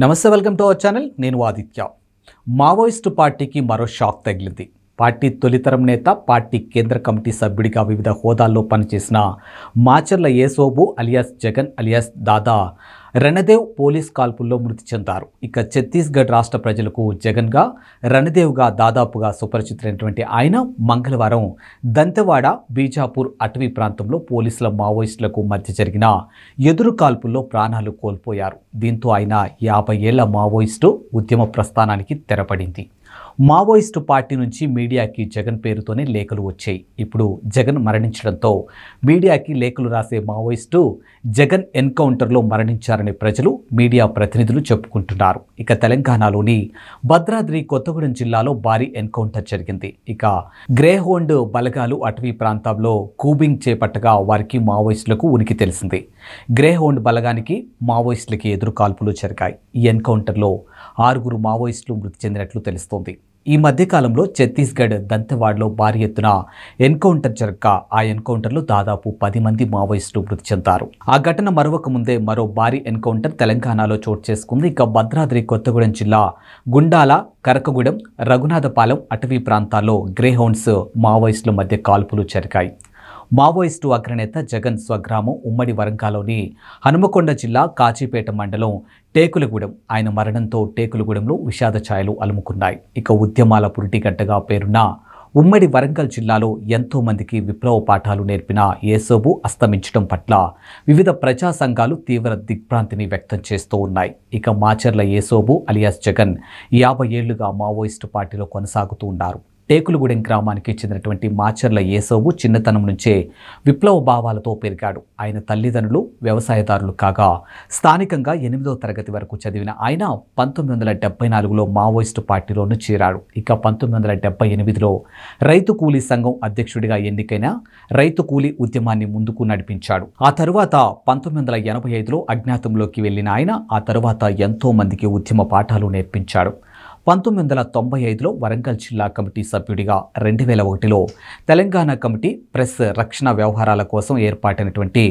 నమస్తే, welcome to our channel. నేను Aditya. Maoist పార్టీకి మరో షాక్ తగిలింది. పార్టీ తొలితరం నేత, పార్టీ కేంద్ర కమిటీ సభ్యుడిగా వివిధ హోదాల్లో పనిచేసిన మాచర్ల యేసోబు అలియాస్ జగన్ అలియాస్ దాదా రణదేవ్ పోలీస్ కాల్పుల్లో మృతి చెందారు. ఇక ఛత్తీస్గఢ్ రాష్ట్ర ప్రజలకు జగన్గా, రణదేవ్గా దాదాపుగా సుపరిచితులైనటువంటి ఆయన మంగళవారం దంతెవాడ, బీజాపూర్ అటవీ ప్రాంతంలో పోలీసుల మావోయిస్టులకు మధ్య జరిగిన ఎదురు కాల్పుల్లో ప్రాణాలు కోల్పోయారు. దీంతో ఆయన 50 ఏళ్ల మావోయిస్టు ఉద్యమ ప్రస్థానానికి తెరపడింది. మావోయిస్టు పార్టీ నుంచి మీడియాకి జగన్ పేరుతోనే లేఖలు వచ్చాయి. ఇప్పుడు జగన్ మరణించడంతో మీడియాకి లేఖలు రాసే మావోయిస్టు జగన్ ఎన్కౌంటర్లో మరణించారని ప్రజలు, మీడియా ప్రతినిధులు చెప్పుకుంటున్నారు. ఇక తెలంగాణలోని భద్రాద్రి కొత్తగూడెం జిల్లాలో భారీ ఎన్కౌంటర్ జరిగింది. ఇక గ్రేహోండ్ బలగాలు అటవీ ప్రాంతంలో కూబింగ్ చేపట్టగా వారికి మావోయిస్టులకు ఉనికి తెలిసింది. గ్రేహోండ్ బలగానికి మావోయిస్టులకి ఎదురు కాల్పులు జరిగాయి. ఈ ఎన్కౌంటర్లో 6 మావోయిస్టులు మృతి చెందినట్లు తెలుస్తోంది. ఈ మధ్యకాలంలో ఛత్తీస్గఢ్ దంతెవాడలో భారీ ఎత్తున ఎన్కౌంటర్ జరగగా ఆ ఎన్కౌంటర్లో దాదాపు 10 మంది మావోయిస్టులు మృతి చెందారు. ఆ ఘటన మరొక ముందే మరో భారీ ఎన్కౌంటర్ తెలంగాణలో చోటు చేసుకుంది. ఇక భద్రాద్రి కొత్తగూడెం జిల్లా గుండాల, కరకగూడెం, రఘునాథపాలెం అటవీ ప్రాంతాల్లో గ్రేహౌండ్స్ మావోయిస్టుల మధ్య కాల్పులు జరిగాయి. మావోయిస్టు అగ్రనేత జగన్ స్వగ్రామం ఉమ్మడి వరంగల్లోని హనుమకొండ జిల్లా కాజీపేట మండలం టేకులగూడెం. ఆయన మరణంతో టేకులగూడెంలో విషాద ఛాయలు అలుముకున్నాయి. ఇక ఉద్యమాల పురిటిగడ్డగా పేరున్న ఉమ్మడి వరంగల్ జిల్లాలో ఎంతో మందికి విప్లవ పాఠాలు నేర్పిన యేసోబు అస్తమించడం పట్ల వివిధ ప్రజా సంఘాలు తీవ్ర దిగ్భ్రాంతిని వ్యక్తం చేస్తూ ఉన్నాయి. ఇక మాచర్ల యేసోబు అలియాస్ జగన్ 50 ఏళ్లుగా మావోయిస్టు పార్టీలో కొనసాగుతూ ఉన్నారు. టేకులగూడెం గ్రామానికి చెందినటువంటి మాచర్ల యేసోబు చిన్నతనం నుంచే విప్లవ భావాలతో పెరిగాడు. ఆయన తల్లిదండ్రులు వ్యవసాయదారులు కాగా స్థానికంగా 8వ తరగతి వరకు చదివిన ఆయన 1974లో మావోయిస్టు పార్టీలోనూ చేరాడు. ఇక 1978లో రైతు కూలీ సంఘం అధ్యక్షుడిగా ఎన్నికైన రైతు కూలీ ఉద్యమాన్ని ముందుకు నడిపించాడు. ఆ తరువాత 1985లో అజ్ఞాతంలోకి వెళ్లిన ఆయన ఆ తరువాత ఎంతో మందికి ఉద్యమ పాఠాలు నేర్పించాడు. 1995లో వరంగల్ జిల్లా కమిటీ సభ్యుడిగా, 2001లో తెలంగాణ కమిటీ ప్రెస్ రక్షణ వ్యవహారాల కోసం ఏర్పాటైనటువంటి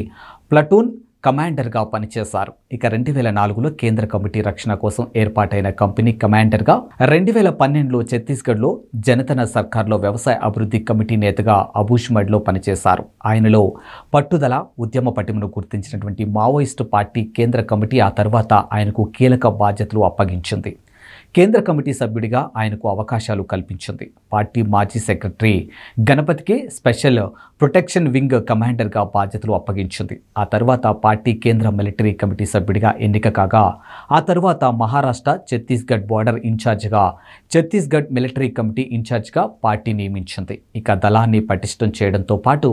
ప్లటూన్ కమాండర్గా పనిచేశారు. ఇక 2004లో కేంద్ర కమిటీ రక్షణ కోసం ఏర్పాటైన కంపెనీ కమాండర్గా, 2012లో ఛత్తీస్గఢ్లో జనతన సర్కార్లో వ్యవసాయ అభివృద్ధి కమిటీ నేతగా అబూష్మడ్లో పనిచేశారు. ఆయనలో పట్టుదల, ఉద్యమ పటిమను గుర్తించినటువంటి మావోయిస్టు పార్టీ కేంద్ర కమిటీ ఆ తర్వాత ఆయనకు కీలక బాధ్యతలు అప్పగించింది. కేంద్ర కమిటీ సభ్యుడిగా ఆయనకు అవకాశాలు కల్పించింది. పార్టీ మాజీ సెక్రటరీ గణపతికి స్పెషల్ ప్రొటెక్షన్ వింగ్ కమాండర్గా బాధ్యతలు అప్పగించింది. ఆ తర్వాత పార్టీ కేంద్ర మిలిటరీ కమిటీ సభ్యుడిగా ఎన్నిక కాగా ఆ తర్వాత మహారాష్ట్ర, ఛత్తీస్గఢ్ బోర్డర్ ఇన్ఛార్జిగా, ఛత్తీస్గఢ్ మిలిటరీ కమిటీ ఇన్ఛార్జిగా పార్టీ నియమించింది. ఇక దళాన్ని పటిష్టం చేయడంతో పాటు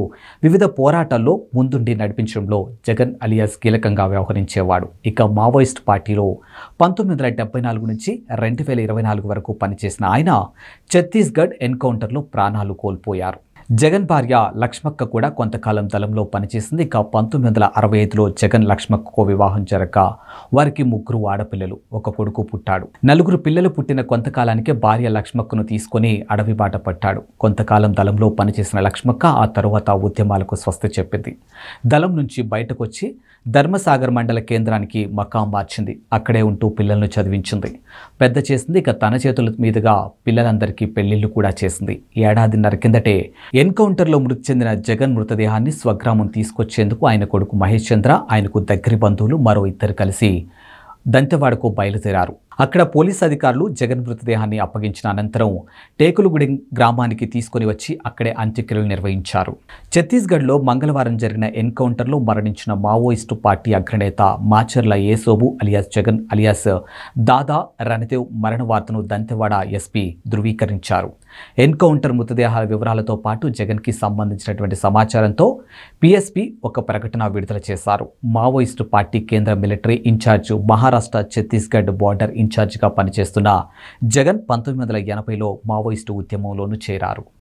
వివిధ పోరాటాల్లో ముందుండి నడిపించడంలో జగన్ అలియాస్ కీలకంగా వ్యవహరించేవాడు. ఇక మావోయిస్ట్ పార్టీలో 1974 నుంచి 2024 వరకు పనిచేసిన ఆయన ఛత్తీస్గఢ్ ఎన్కౌంటర్లో ప్రాణాలు కోల్పోయారు. జగన్ భార్య లక్ష్మక్క కూడా కొంతకాలం దళంలో పనిచేసింది. ఇక 1965లో జగన్ లక్ష్మక్కకు వివాహం జరగక వారికి 3 ఆడపిల్లలు, 1 కొడుకు పుట్టాడు. 4 పిల్లలు పుట్టిన కొంతకాలానికే భార్య లక్ష్మక్కను తీసుకొని అడవి బాట పట్టాడు. కొంతకాలం దళంలో పనిచేసిన లక్ష్మక్క ఆ తరువాత ఉద్యమాలకు స్వస్తి చెప్పింది. దళం నుంచి బయటకు వచ్చి ధర్మసాగర్ మండల కేంద్రానికి మకాం మార్చింది. అక్కడే ఉంటూ పిల్లలను చదివించింది, పెద్ద చేసింది. ఇక తన చేతుల మీదుగా పిల్లలందరికీ పెళ్లిళ్లు కూడా చేసింది. 1.5 ఏళ్ల కిందటే ఎన్కౌంటర్లో మృతి చెందిన జగన్ మృతదేహాన్ని స్వగ్రామం తీసుకొచ్చేందుకు ఆయన కొడుకు మహేష్ చంద్ర, ఆయనకు దగ్గరి బంధువులు మరో 2 కలిసి దంతెవాడకు బయలుదేరారు. అక్కడ పోలీస్ అధికారులు జగన్ మృతదేహాన్ని అప్పగించిన అనంతరం టేకులగూడెం గ్రామానికి తీసుకొని వచ్చి అక్కడే అంత్యక్రియలు నిర్వహించారు. ఛత్తీస్గఢ్లో మంగళవారం జరిగిన ఎన్కౌంటర్లో మరణించిన మావోయిస్టు పార్టీ అగ్రనేత మాచర్ల యేసోబు అలియాస్ జగన్ అలియాస్ దాదా రణదేవ్ మరణ వార్తను దంతెవాడ ఎస్పీ ధృవీకరించారు. ఎన్కౌంటర్ మృతదేహాల వివరాలతో పాటు జగన్కి సంబంధించినటువంటి సమాచారంతో పిఎస్పి ఒక ప్రకటన విడుదల చేశారు. మావోయిస్టు పార్టీ కేంద్ర military incharge, Maharashtra, Chhattisgarh border ఇన్ఛార్జిగా పనిచేస్తున్న జగన్ 1980లో మావోయిస్టు ఉద్యమంలోనూ చేరారు.